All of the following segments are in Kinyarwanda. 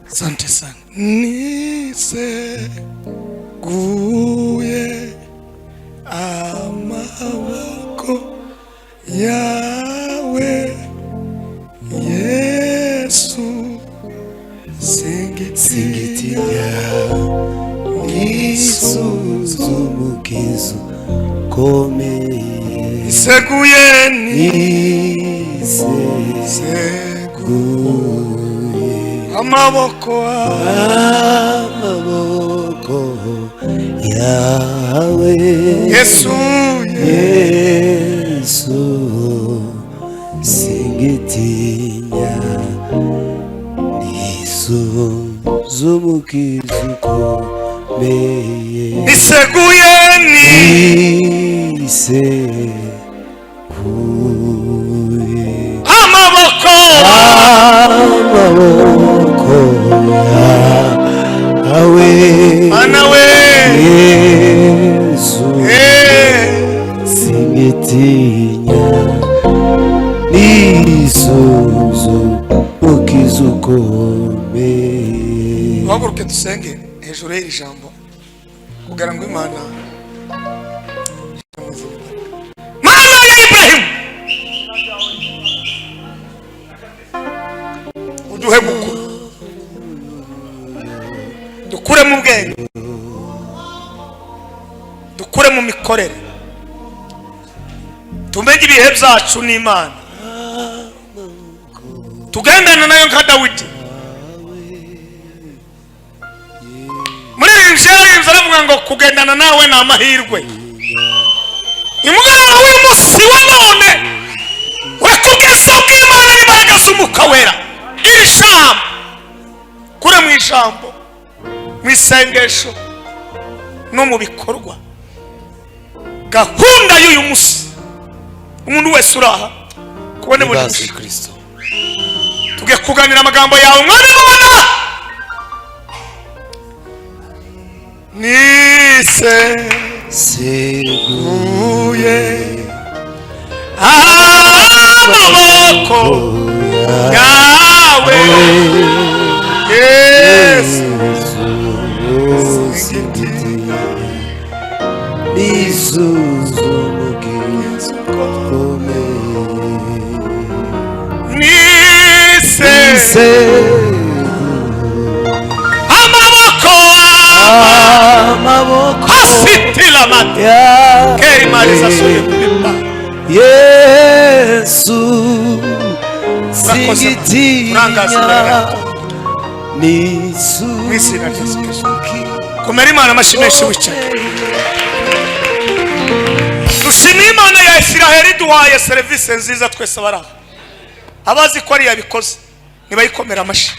Asante sana. Niseguye amaboko yawe Yesu, singitinya nisuzumukizo komeye. Niseguye amaboko yawe Yesu, singitinya nisuzumukizo komeye. niseguye amaboko yawe Mana we Yesu, singitinya nisuzumukizo komeye. Haguruke dusenge hejuru y'iri jambo kugira ngo Imana Mana ya Ibrahim uduhe gukura, dukure mu bwenge, dukure mu mikorere, tumenye ibihe byacu n'Imana, tugendana nayo nka Dawidi. Muri iyi njeri aravuga ngo kugendana nawe ni amahirwe. Imugana w'umunsi wa none urakubwiza bw'Imana n'imbaraga z'Umwuka Wera. Iri jambo kure mu ijambo, mu isengesho no mu bikorwa, gahunda y'uyu munsi umuntu wese uraha kubone muri Kristo. Tugiye kuganira amagambo yawe mwami mubona. Niseguye amaboko yawe Yesu, singitinya nisuzumukizo komeye. amaboko asitila mate kei mariza soye kulimba Yesu, singitinya nisuzumukizo kumera Imana amashimeshi wicaye. Dushimira Imana ya Isiraheli duhaye serivisi nziza twese abaraho. Abazi ko ari yabikoze nibayikomera amashi.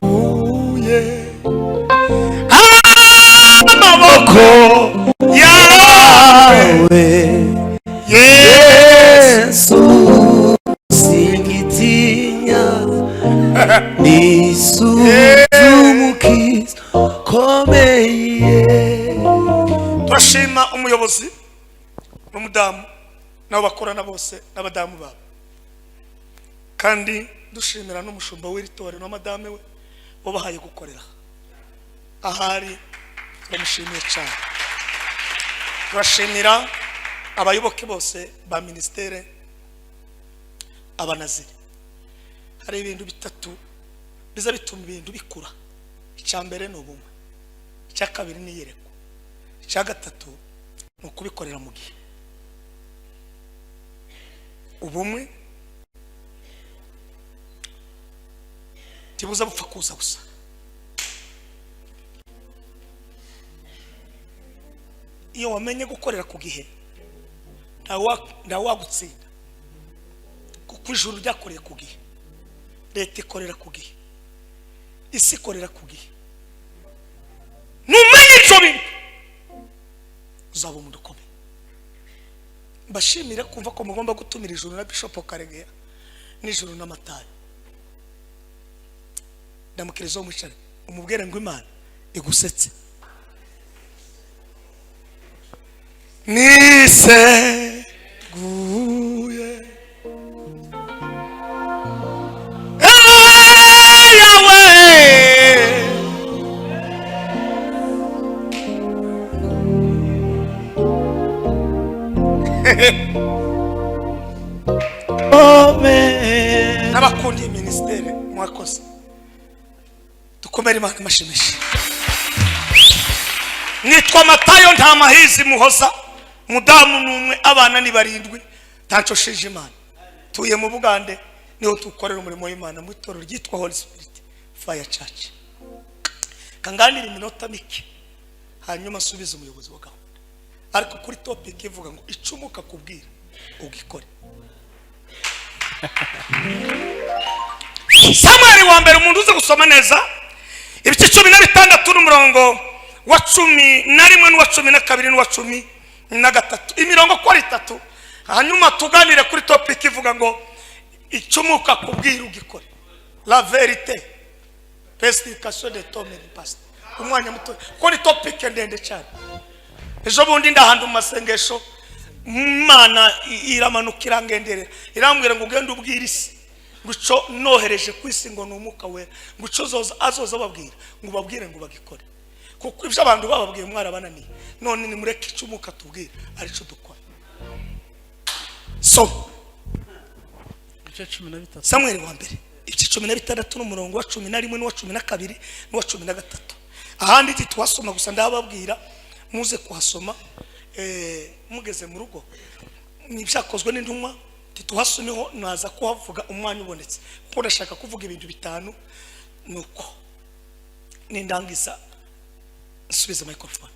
Niseguye amaboko yawe Yesu, singitinya nisuzumukizo komeye. Turashima umuyobozi n'umudamu nabo bakorana bose n'abadamu babo, kandi dushimira n'umushumba w'iri torero n'amadame we babahaye gukorera ahari. Turamushimiye cyane. Turashimira abayoboke bose ba ministere abanaziri. Hari ibintu bitatu biza bituma ibintu bikura. Icya mbere ni ubumwe, icya kabiri ni iyerekwa, icya gatatu ni ukubikorera mu gihe. Ubumwe tibuza bupfa kuza gusa. Iyo wamenye gukorera ku gihe nta wagutsinda, kuko ijuru ryakoreye ku gihe, leta ikorera ku gihe, isi ikorera ku gihe. Numenye ibyo bintu uzaba umuntu ukomeye. Mbashimira kumva ko mugomba gutumira ijuru na Bishop Karegeya n'ijuru n'amatari. Ndamukirizo umwicare umubwire ngo Imana igusetse. Niseguye n'abakundiye ministere mwakoze dukomere Imana amashimeshi. Nitwa Matayo nta mahizi muhoza, mudamu numwe, abana ni 7, tancoshije Imana. Tuye mu Bugande niho tukorera umurimo w'Imana mu itorero ryitwa Holy Spirit Fire Church. Kanganira iminota mike hanyuma subiza umuyobozi wa gahunda. Ariko kuri topic ivuga ngo icumuka kubwira ugikore. Samuel wa mbere umuntu uze gusoma neza ibice 16 n'umurongo wa 11 n'uwa 12 n'uwa 13 imirongo kwa 3. Hanyuma tuganire kuri topic ivuga ngo icumuka kubwira ugikore. La vérité pestation de tome de past. Umwanya muto ko ni topic ndende cyane. Ejo bundi ndahanda umasengesho Imana iramanukira ngenderera irambwira ngo ugende ubwira isi nguco nohereje kwisi ngo numuka we nguco azoza babwira ngo babwire ngo bagikore kuko ibyo abantu bababwiye mwara bananiye none ni mureke icumuka tubwira arico dukora. So Samuel wa mbere ibice 16 n'umurongo wa 11 n'uwa 12 n'uwa 13. Ahandi titwasoma gusa ndababwira muze kuhasoma mugeze mu rugo nibyakozwe n'intumwa tituhasomeho naza kuhavuga umwanya ubonetse kuko ndashaka kuvuga ibintu 5 nuko nindangiza subiza microphone.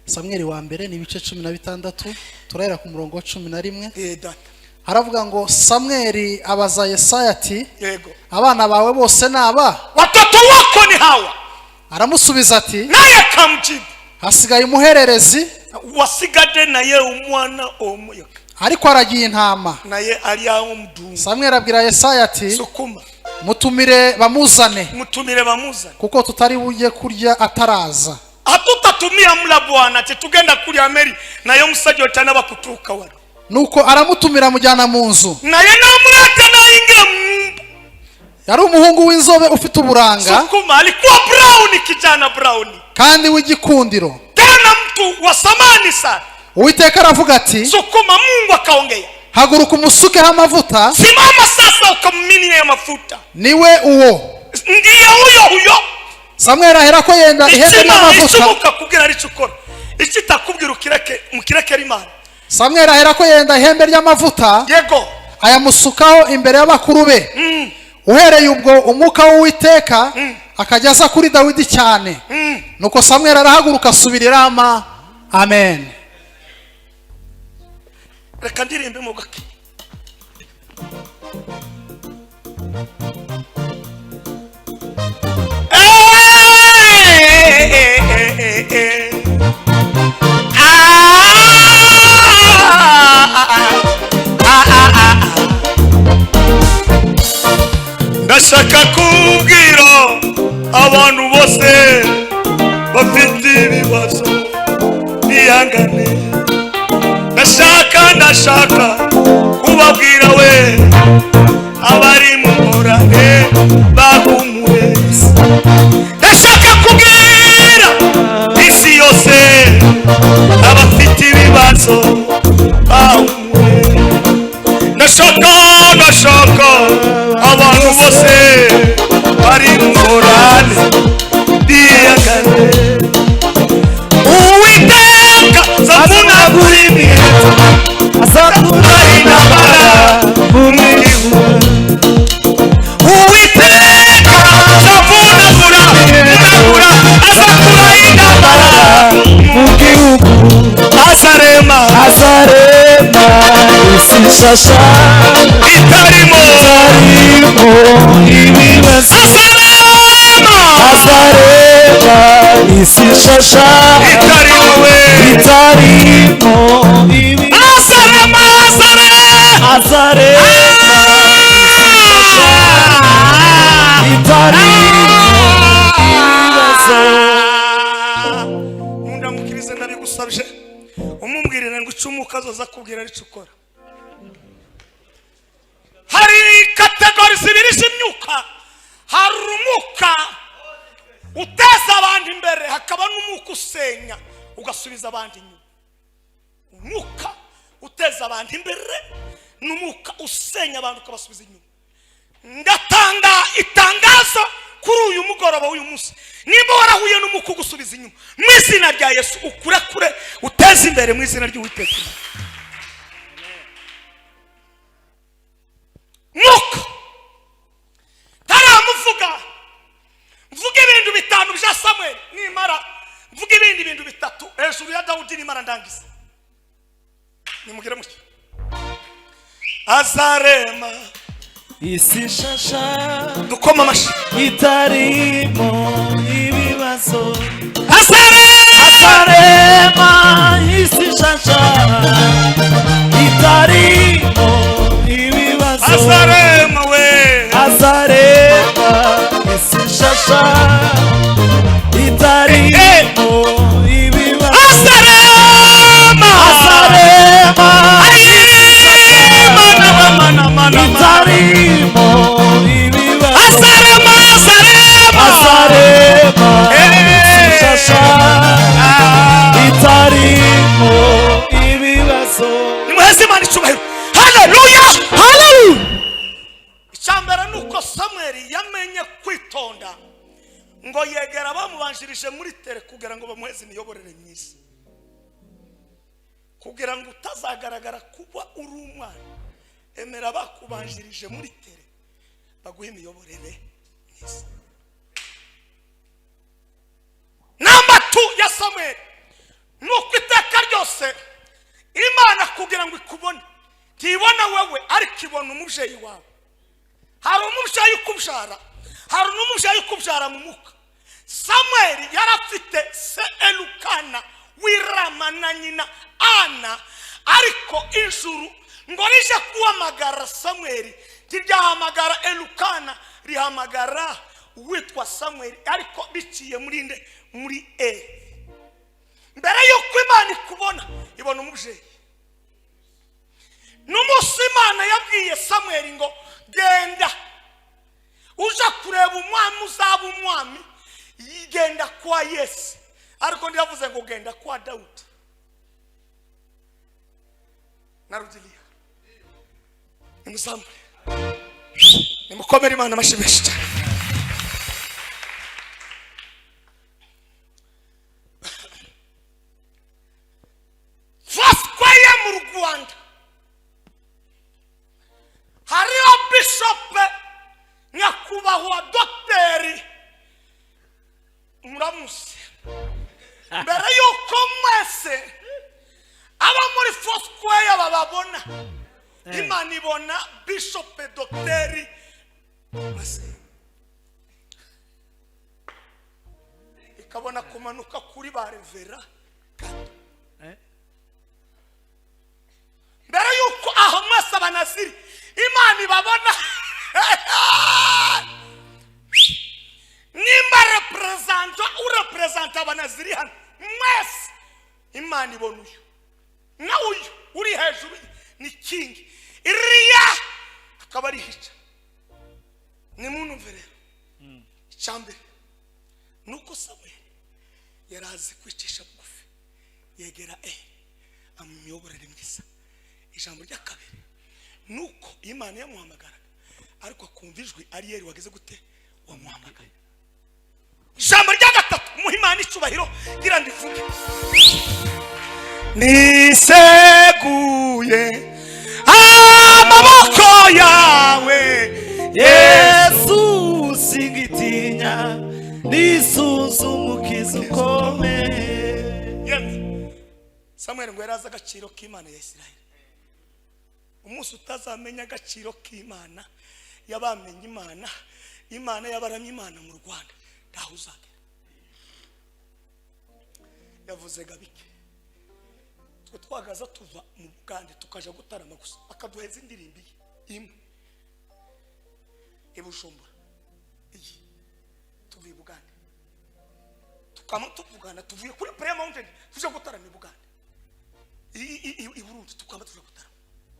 Samuel wa mbere ni ibice 16 turahera ku murongo wa 11. Data haravuga ngo Samuel abaza Yesaya ati yego abana bawe bose naba watoto wako ni hawa? Aramusubiza ati naye kamjibu hasigaye umuhererezi wasigade naye umwana omuyoka ariko aragiye intama naye ali aho mudungu. Samuel abwira Yesaya ati sukuma mutumire bamuzane kuko tutari bujye kurya ataraza. Hatutatumia mula Bwana tugenda kuri Ameri nayo musajja otana bakutuka wano. Nuko aramutumira mujyana mu nzu naye namurata naingira mu. Yari umuhungu w'inzobe ufite uburanga. Sukuma alikuwa brown, kijana brown kandi w'igikundiro, tena mtu wa samani sana. Uwiteka aravuga ati sukuma, Mungu akaongea, haguruka umusukeho amavuta. Simama sasa ukamiminie ya mafuta. Niwe uwo. Ndiye huyo. Samuel ahera ko yenda ihembe ry'amavuta. Ikimuka kubwira ari cukora ikitakubwira mukireke Imana. Samuel ahera ko yenda ihembe ry'amavuta. Yego ayamusukaho imbere y'abakuru be. Uhereye ubwo umwuka w'Uwiteka akajyaza kuri Dawidi cyane. Nuko Samuel arahaguruka asubira i Rama. Amen. Reka ndirimbe mu gake. Ndashaka kubwira abantu bose bafite ibibazo bihangane. Ndashaka kubabwira we abari mu ngorane bahumure. Ndashaka kubwira isi yose abafite ibibazo bahumure. Ndashaka abantu bose bari mu ngorane bihangane. Uwiteka zavuna kuri miheto azakura intambara mumihigo. Uwiteka zavuna kura azakura intambara mu gihugu. Azarema isishasha itarimo ibibazo. Azarema isishasha itarimo ibibazo. Azarema Munda mukirize ndabigusabye umumbwirira ngo icumuka azoza kubwira ari cukora. Hari kategori zibiri z'imyuka. Hari umuka uteza abandi imbere, hakaba n'umuka usenya ugasubiza abandi inyuma. Umuka uteza abantu imbere n'umuka usenya abantu ukabasubiza inyuma. Ndatanga itangazo kuri uyu mugoroba w'uyu munsi, nimba warahuye n'umuka gusubiza inyuma, mu izina rya Yesu ukurekure uteze imbere mu izina ry'Uwiteka. Muka taramuvuga mvuga ibintu bitanu bya Samuel, nimara mvuga ibindi bintu bitatu hejuru ya Dawudi, nimara ndangiza. Nimugire muke azarema isi shasha dukoma amashi itarimo ibibazo. azarema isi shasha itarimo ibibazo. azarema we azarema isi shasha itarimo ibibazo. azarema itarimo ibibazo. azarema shasha itarimo ibibazo. nimuheze Imana icyubahiro. Haleluya, haleluya. Icyambere nuko Samuel yamenye kwitonda ngo yegera bamubanjirije muri tere kugira ngo bamuheze imiyoborere myiza, kugira ngo utazagaragara kuba uri umwana. Emera bakubanjirije muri tere baguha imiyoborere myiza. Namba 2 ya Samuel nuko iteka ryose Imana kugira ngo ikubone ntibona wewe ariko ibona umubyeyi wawe. Hari umubyeyi ukubyara, hari n'umubyeyi ukubyara mu muka. Samuel yarafite se Elukana w'Irama na nyina Ana, ariko ijuru ngo rije kuhamagara Samuel ntibyahamagara Elukana, rihamagara uwitwa Samuel, ariko biciye muri nde, muri mbere yuko Imana ikubona ibona umubyeyi. N'umunsi Imana yabwiye Samuel ngo genda uja kureba umwami, uzaba umwami, yigenda kwa Yesu, ariko ndiyavuze ngo genda kwa Dawudi. Narudilia nimusamure nimukomere Imana amashyi menshi cyane. Faskwaya mu Rwanda hariho Bishop nyakubahwa Dr. Muramusi. Mbere yuko mwese aba muri Faskwaya bababona, Imana ibona Bishop Dr. Mase, ikabona kumanuka kuri ba Revera. Mbere yuko aho mwese abanaziri Imana ibabona, nimba urepresenta abanaziri hano mwese, Imana ibona uyu na uyu uri hejuru ni king iriya akaba ari hica. Ni muntu mvere icyambere nuko Samuel yarazi kwicisha bugufi, yegera amuyoborere mwiza. Ijambo rya kabiri nuko Imana yamuhamagara ariko akumva ijwi Ariyeli wageze gute wamuhamagaye. Ijambo rya gatatu umuha Imana icyubahiro gira ndivuge niseguye amaboko yawe Yesu singitinya nisuzumukiza ukomeye. Samuel ngo yarazi agaciro k'Imana ya Isirayeli. Umunsi utazamenya agaciro k'Imana yabamenye Imana, Imana yabaramye Imana mu Rwanda ntaho uzagera. Yavuze gabike twe twagaza tuva mu Bugande tukaja gutarama gusa akaduheza indirimbi imwe ibujumbura iyi tuvuye Bugande tukama tuvugana tuvuye kuri Prayer Mountain tuje gutarama i Bugande i Burundi tukama tuje gutarama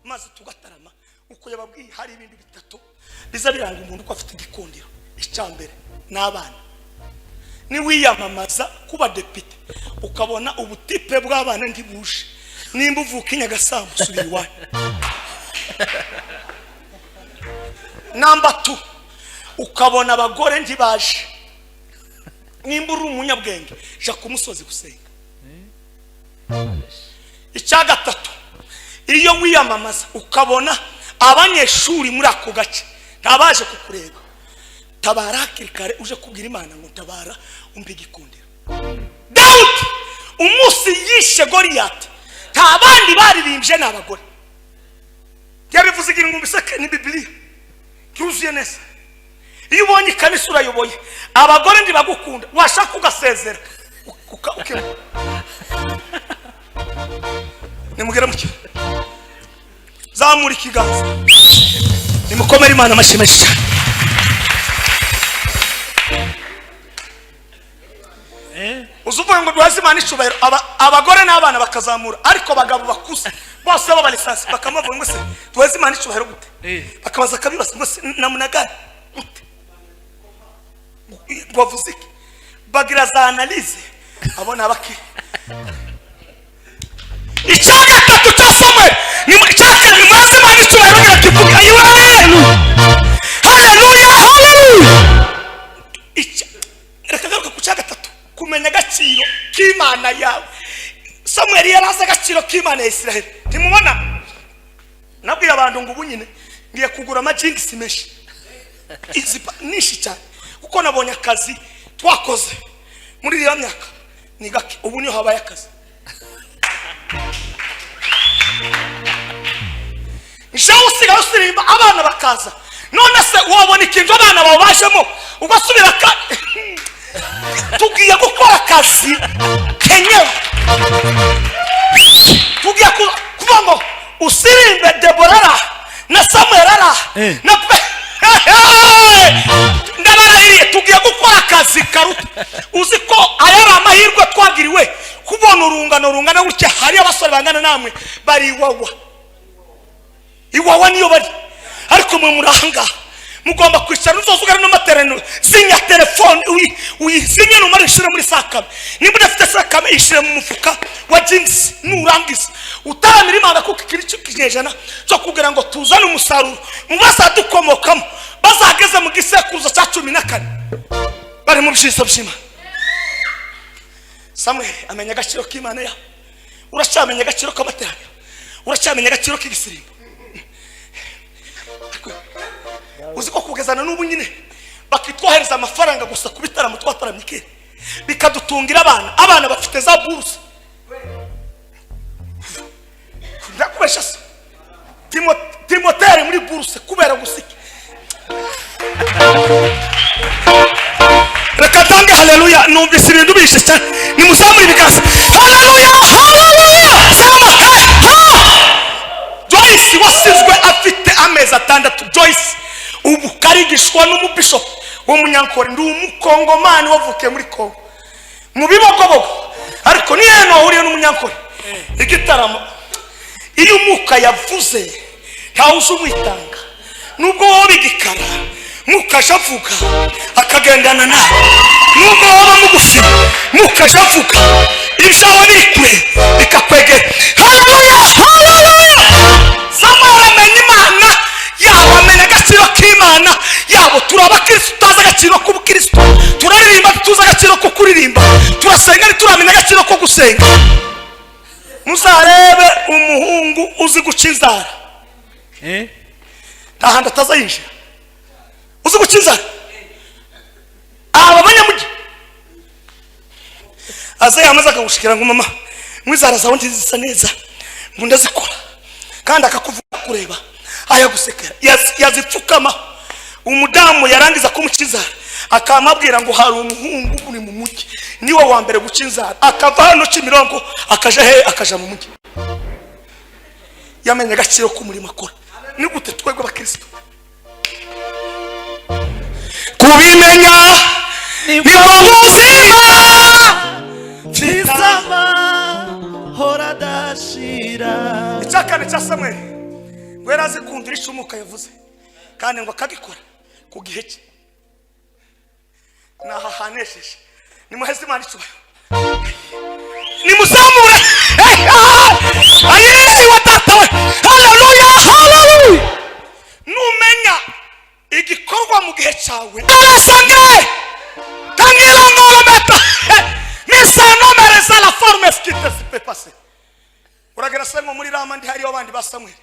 maze tugatarama uko yababwiye. Hari ibintu bitatu biza biranga umuntu ko afite igikundiro. Icyambere n'abana, ni wiyamamaza kuba depite ukabona ubutipe bw'abana ntibuje, nimba uvuka inyagasambu subira iwanyu. Namba 2 ukabona abagore ntibaje, nimba uri umunyabwenge ja ku musozi gusenga. Icya gatatu, iyo wiyamamaza ukabona abanyeshuri muri ako gace ntabaje kukureba, tabara hakiri kare uje kubwira Imana ngo tabara umpe igikundiro. Dawudi umunsi yishe Goliyati nta bandi baririmbye n'abagore. Yabivuze igira ngo biseke ni Bibiliya cyuzuye neza. Iyo ubonye kanisa urayoboye abagore ndi bagukunda washaka ugasezera nimugera mucyo zamura ikiganza nimukomere Imana amashimeshi cyane. Uzuvuga ngo duhaze Imana icubahiro abagore n'abana bakazamura, ariko bagabo bakuze bose baba lisansi bakamuvuga ngo se duhaze Imana icubahiro gute, bakabaza kabibasa ngo se namunagane gute bavuze iki, bagira za analyse abona baki. Icya gatatu cya Samuel ni cyaka ni maze Imana icubahiro girakivuga ayiwe. Haleluya haleluya. Reka garuka ku cya gatatu, kumenya agaciro k'Imana yawe. Samuel yaraza agaciro k'Imana ya Israel. Ntimubona nabwiye abantu ngo ubunyine ngiye kugura amajingisi menshi izipa nishi cyane kuko nabonye akazi twakoze muri iyo myaka ni gake, ubu niho habaye akazi. Njyewe usigaye usirimba abana bakaza, none se wabona ikintu abana bawe bajemo ugasubira tugiye gukora akazi kenyewe, tugiye kuvuga ngo usirimbe Deborah na Samuel na ndabarahiriye tugiye gukora akazi karuta. Uzi ko ayari amahirwe twagiriwe kubona urungano rungana gutya, hari abasore bangana namwe bari iwawa niyo bari, ariko mwe murahanga mugomba kwicara uzozugana n'amaterano zinya telefone uyizinye numara ishire muri sakame, nimba udafite sakame ishire mu mufuka wa jeans nurangiza utaramira Imana kuko ikiri cy'ikijana cyo kugira ngo tuzane umusaruro mu bazadukomokamo bazageze mu gisekuruza cya 14 bari mu bishiso by'Imana. Samuel amenya agaciro k'Imana yawe, uracyamenya agaciro k'amateraniro, uracyamenya agaciro k'igisirimbo. Uzi ko kugezana n'ubu nyine bakitwohereza amafaranga gusa kubitaramo twataramye kera bikadutungira abana bafite za buruse. Ndakubesha se Timothée muri buruse kubera gusika. Reka tange haleluya, numvise ibintu bishe cyane, nimuzamure ibiganza haleluya haleluya. Joyce wasizwe afite amezi 6. Joyce ubu karigishwa n'umubishop w'umunyankore, ndi umukongomani wavukiye muri Kongo mu bibogobogo, ariko ni yeno ahuriye n'umunyankore igitaramo. Iyo umuka yavuze ntawuze umwitanga, nubwo wowe bigikara mukaje avuga akagendana nawe, nubwo wowe mugufi mukaje avuga ibyawe biri kure bikakwegera. Haleluya haleluya. Samuel amenya Imana yabo, amenya agaciro k'Imana yabo. Turabakristo tutazi agaciro k'ubukristo, turaririmba tuzi agaciro ko kuririmba, turasenga turamenya agaciro ko gusenga. Muzarebe umuhungu uzi guca inzara ntahandi atazayinjira, uzi guca inzara. Aba banyamugi aza yamaze akagushikira ngo mama mwizara zawe ndizisa neza ngo ndazikora, kandi akakuvuga kureba ayagusekera yazipfukama. Umudamu yarangiza kumuca inzara akamabwira ngo hari umuhungu uri mu mujyi niwe wa mbere guca inzara, akava hano Kimironko akaja akaja mu mujyi. Yamenye agaciro k'umurimo akora. Ni gute twebwe abakristo kubimenya nibwo buzima Chisama horadashira. Icyakane cya Samuel ngo yarazi kundira icumuka yavuze, kandi ngo akagikora ku gihe cye. Nahahanesheje nimuheze Imana icubahiro, nimuzamure cawe arasange tangilongolo beta nisanomereza la forme skite sipe passer uragera sengo muri rama ndi hariyo abandi ba Samuel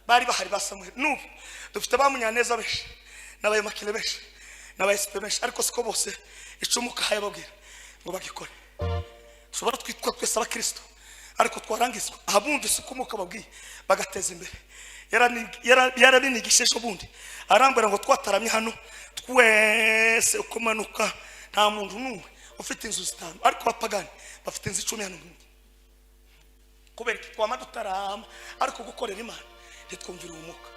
bari bahari ba Samuel nubu dufite bamunyaneza benshi nabaye makile benshi nabaye sipe benshi ariko siko bose icumuka haye babwira ngo bagikore shobora twitwa twese abakristo ariko twarangizwa ahabumvise ukumuka babwiye bagateza imbere yarabinigisheje ubundi arambara ngo twataramye hano twese ukumanuka nta muntu numwe ufite inzu zitanu ariko bapagani bafite inzu 10 hano kubera twama dutarama ariko gukorera Imana ntitwumvira umuka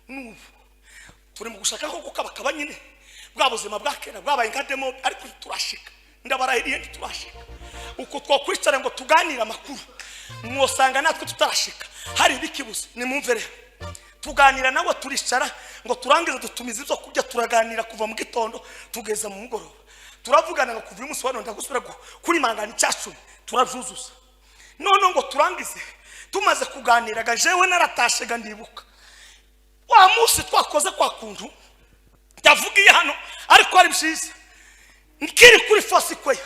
nubu turi mu gushaka ko gukabakaba nyine bwa buzima bwakera bwabaye nkademo ariko turashika ndabarahiriye turashika uko twakwicara ngo tuganira amakuru mwosanga natwe tutarashika hari ibikibuze ni mumvere tuganira nawe turicara ngo turangize dutumiza ibyo kurya turaganira kuva mu gitondo tugeza mu mugoroba turavugana ngo kuva umunsi wano ndagusubira kuri mangana icyacumi turajuzuza none ngo turangize tumaze kuganira gajewe naratashe ndibuka wa munsi twakoze kwa kuntu ndavugiye hano ariko ari byiza nkiri kuri fosi kwe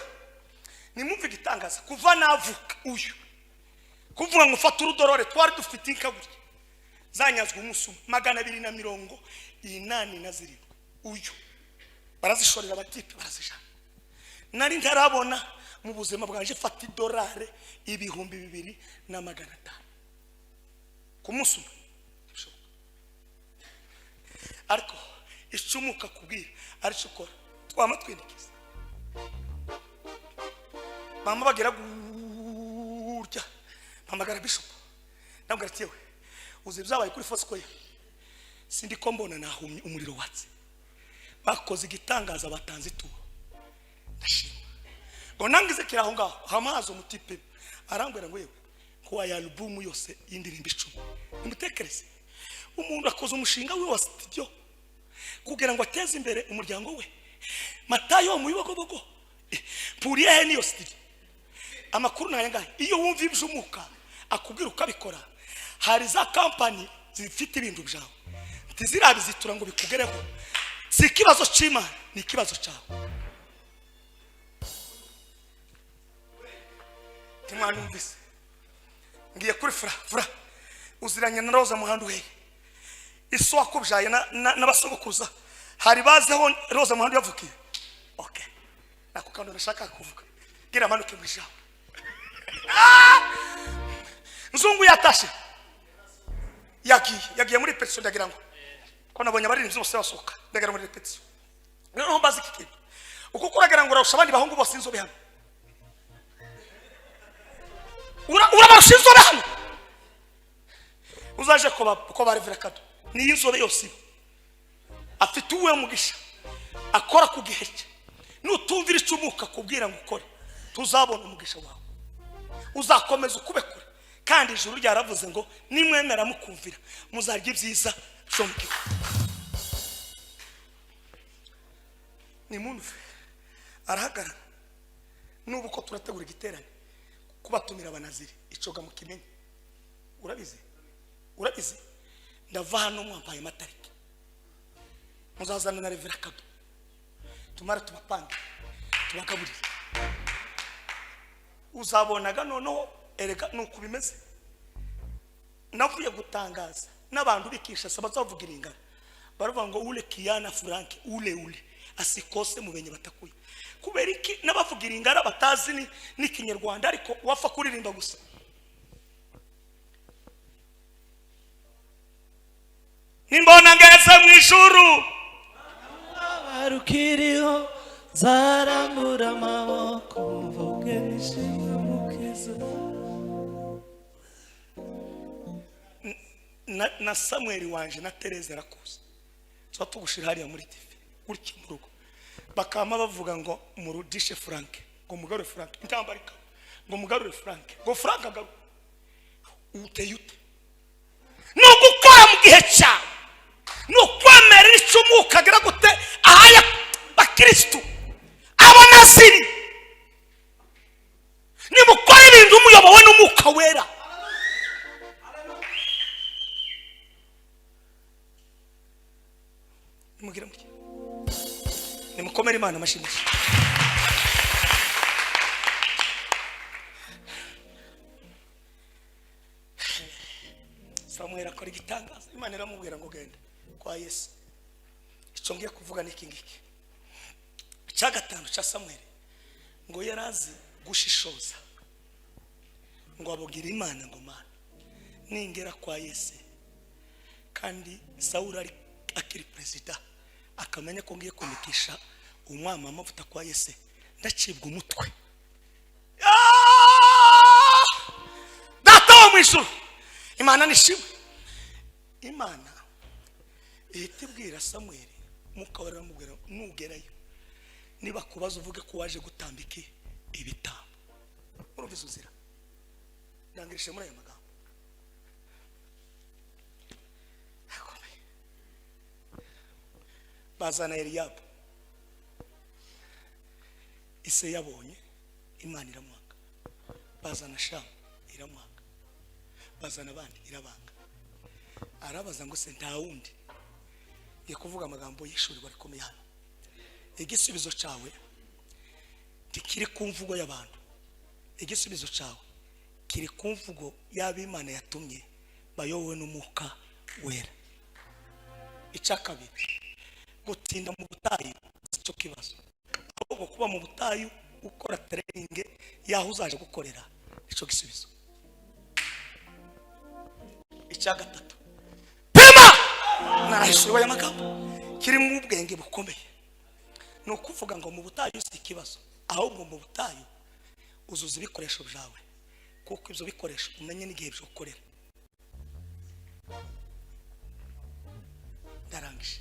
ni mumve gitangaza kuva navuka uyu kuvuga ngo fata urudorore twari dufite inkaburi zanyazwe umunsi 287 uyu barazishorera abatipe barazijana nari ntarabona mu buzima bwanje fata $2,500 ku munsi ariko icumuka kubwira ari cukora twama twindikiza mama bagira gutya mpamagara bishop ndabwira ati yewe uzi byabaye kuri Foursquare sindi ko mbona nahumye umuriro watse bakoze igitangaza batanze ituro ndashima ngo nangize kiraho ngaho hamazo mutipe arambwira ngo yewe ko ya album yose y'indirimbo 10 umutekereze umuntu akoze umushinga we wa studio kugira ngo ateze imbere umuryango we Matayo mu bibogobogo puriye niyo studio amakuru nayangaye iyo wumva ibyumuka akubwira ukabikora hari za company zifite ibintu byawe ntizirabizitura ngo bikugereho si kibazo cy'Imana ni kibazo cyawe timwanumvise ngiye kuri fura uziranye na Roza Muhando we iso akubyaye n'abasogokuza hari bazeho Roza Muhando yavukiye okay nakukando nashaka kuvuga gira manuke mwishaho nzungu yatashe yagiye muri petition ndagira ngo ko nabonye abaririmbyi bose basohoka ndagira muri petition no mbazi kikindi uko kuragira ngo urasha abandi bahungu bose inzobe hano urabarusha inzobe hano uzaje ko barevera kado ni inzobe yose afite uwe mugisha akora ku giheke nutumvira icumuka kubwira ngo ukore tuzabona umugisha wawe uzakomeza ukube kure kandi ijuru ryaravuze ngo nimwemera mukumvira muzarya ibyiza cyo mugihe ni muntu arahagara nubu ko turategura igiterane kubatumira abanaziri icoga mu kimenyi urabizi ndava hano mwampaye matariki muzazana na revera kado tumara tubapange tubagaburire uzabonaga noneho erega nuko bimeze navuye gutangaza n'abantu bikisha sabazavugira ingana baravuga ngo ule Kiana Frank ule asikose mubenye batakuye kubera iki n'abavugira ingara batazi ni Kinyarwanda ariko wafa kuririmba gusa nimbona ngeze mu ijuru arukiriho zarambura amaboko mvuge nishimwe mukiza na Samuel wanje na Tereza rakuze so tugushira hariya muri TV gutya mu rugo bakama bavuga ngo murudishe Frank ngo mugarure Frank intambarika ngo mugarure Frank ngo Frank agaru uteyute no gukora mu gihe cyawe no kwemera icumuka gira gute ahaya bakristo abanaziri ni mukora ibintu umuyobowe n'umuka wera nimugira muke nimukomere Imana amashyi. Samuel akora igitangaza, Imana iramubwira ngo genda kwa Yesu. Icyo ngiye kuvuga niki ngiki cya gatanu cya Samuel, ngo yarazi gushishoza, ngo abogire Imana ngo Mana ningera kwa Yesu kandi Saul ari akiri president akamenya ko ngiye kumikisha umwami amavuta kwa Yesu ndacibwa umutwe. Data wo mwisuru Imana nishimwe. Imana itibwira Samuel mukawera aramubwira nugerayo niba kubaza uvuge ko waje gutambika ibitambo. Urumviza uzira ndangirishe muri aya magambo. Bazana Eliyabu, ise yabonye Imana iramwanga. Bazana Shamu iramwanga. Bazana abandi irabanga. Arabaza ngo se nta wundi ye kuvuga amagambo y'ishuri barikomeye hano. Igisubizo cyawe kiri ku mvugo y'abantu, igisubizo cyawe kiri ku mvugo y'ab'Imana yatumye bayobowe n'Umwuka Wera. Icya kabiri, gutinda mu butayu cyo kibazo, ahubwo kuba mu butayu ukora training yaho uzaje gukorera icyo gisubizo. Icya gatatu, pema narahishuriwe aya magambo kiri mu ubwenge bukomeye, no kuvuga ngo mu butayu si ikibazo, ahubwo mu butayu uzuza ibikoresho byawe, kuko ibyo bikoresho umenye n'igihe byo gukorera. Darangije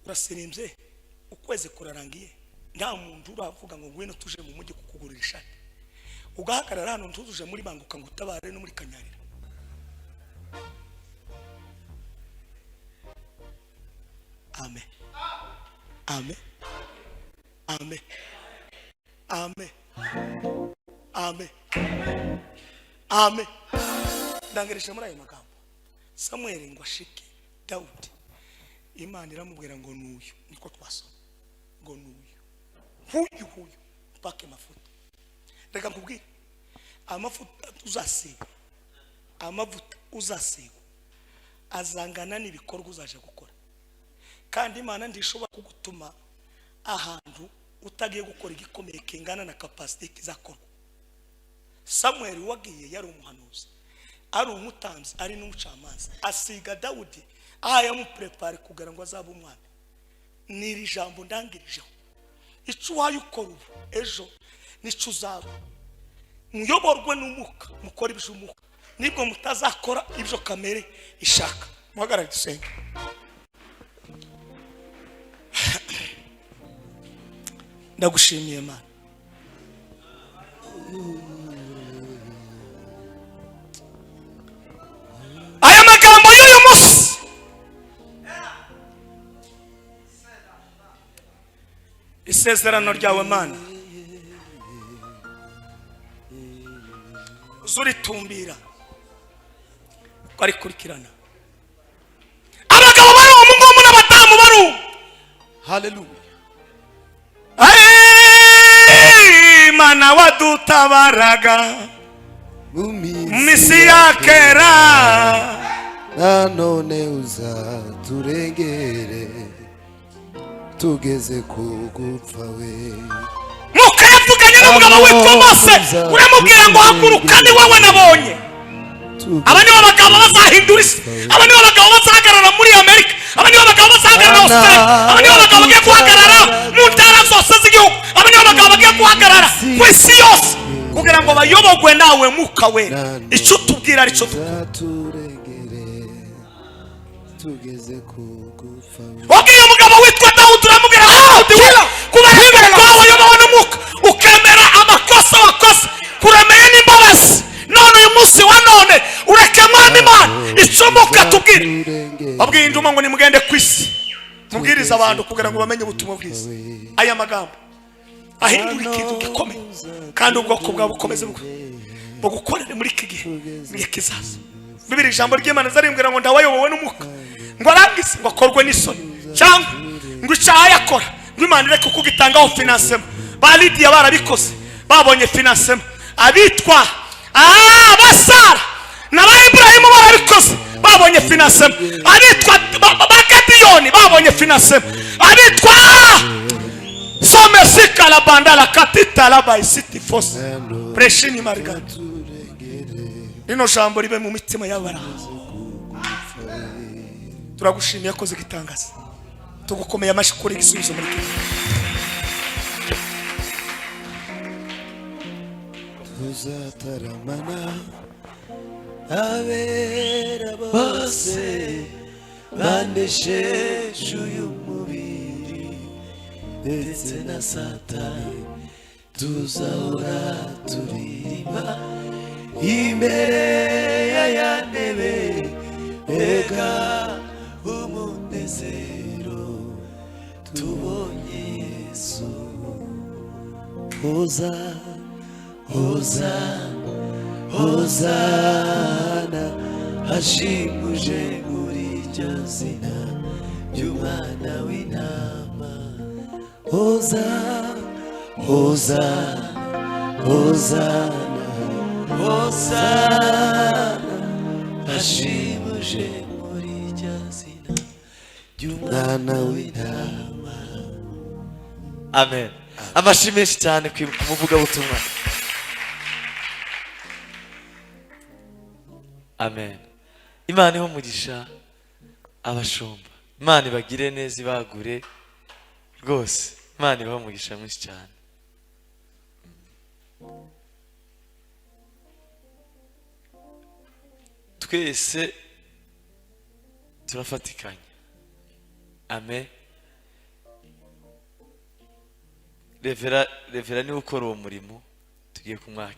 urasirimbye ukwezi kurarangiye, nta muntu uravuga ngo ngwino tuje mu mujyi kukugurira ishati, ugahagarara hano ntuzuje muri banguka ngo utabare no muri Kanyarira. Amen, amen, amen, amen, amen, amen. Ndangirisha muri aya magambo. Samuel ngo ashike Dawudi, Imana iramubwira ngo nuyu, niko twasoma ngo nuyu, huyu mpake mafuta. Reka nkubwire amafuta uzasiga, amavuta uzasiga azangana n'ibikorwa uzaje gukora, kandi Imana ndishobora kugutuma ahantu utagiye gukora igikomeye kingana na capacity kizakorwa. Samuel wagiye yari umuhanuzi, ari umutanzi, ari n'umucamanza, asiga Dawudi aya mu prepare kugira ngo azabe umwami. Niri jambo ndangirijeho, icyo wayukora ubu ejo nico uzaba. Muyoborwe n'Umwuka, mukora ibyo Umwuka, nibwo mutazakora ibyo kamere ishaka. Muhagarare dusenge. Ndagushimiye Mana, aya magambo y'uyu munsi isezerano ryawe Mana uzuritumbira ko ari kurikirana. Abagabo bari umugabo n'abadamu bari. Hallelujah. Mana wadutabaraga mumisi ya kera, nanone uzaturengere tugeze kugupfa we. Mukayavuganye n'umugabo witwa Mose, uramubwira ngo haguruka ni wowe nabonye. Aba nibo bagabo bazahindura isi, aba nibo bagabo bazahagarara muri Amerika, aba nibo bagabo bazahagarara Australia, aba nibo bagabo bagiye guhagarara mu ntara zose z'igihugu, aba nibo bagabo bagiye guhagarara ku isi yose kugira ngo bayobogwe nawe Mwuka Wera. Icyo tubwira ari cyo tuzaturengere tugeze kugupfa we. Wabwiye umugabo witwa Dawudi, uramubwira Dawudi wera kubera ko wayobowe n'Umwuka ukemera amakosa wakoze, kurameye n'imbabazi. None uyu munsi wa none ureke Mwami Imana icomoka tubwire. Wabwiye induma ngo nimugende ku isi mubwiriza abantu kugira ngo bamenye ubutumwa bwiza. Aya magambo ahindura ikintu gikomeye, kandi ubwoko bwabo bukomeze bugukorere muri iki gihe kizaza. Bibiri ijambo ry'Imana zarimbwira ngo ndawayobowe n'Umwuka ngo arangize ngo akorwe n'isoni cyangwa ngo icyaha yakora ngo Imana ireke kugitangaho finansema. Ba Lidiya barabikoze babonye finansema. Abitwa Basara na ba Iburahimu barabikoze babonye finansema. Abitwa Bakadiyoni babonye finansema. Abitwa Somesika la bandala katita la baisiti fosi preshini marigati. Rino jambo ribe mu mitima y'abara. Turagushimiye ko zigitangaza. Tugukomeye amashikuri igisubizo muri kino. Tuzataramana abera bose banesheje uyu mubiri ndetse na Satani, tuzahora turirimba imbere ya ntebe ega umunezero tubonye Yesu. Hozana hashimuje muri iryo zina ry'umwana w'intama. Hozana hashimuje muri iryo zina ry'umwana w'intama. Amen. Amashyi menshi cyane ku muvugabutumwa. Amen. Imana iho mugisha abashumba. Imana ibagire neza ibagure rwose. Imana iho mugisha mwinshi cyane. Twese turafatikanya. Amen. Revera niwe ukora uwo murimo tugiye kumwakira.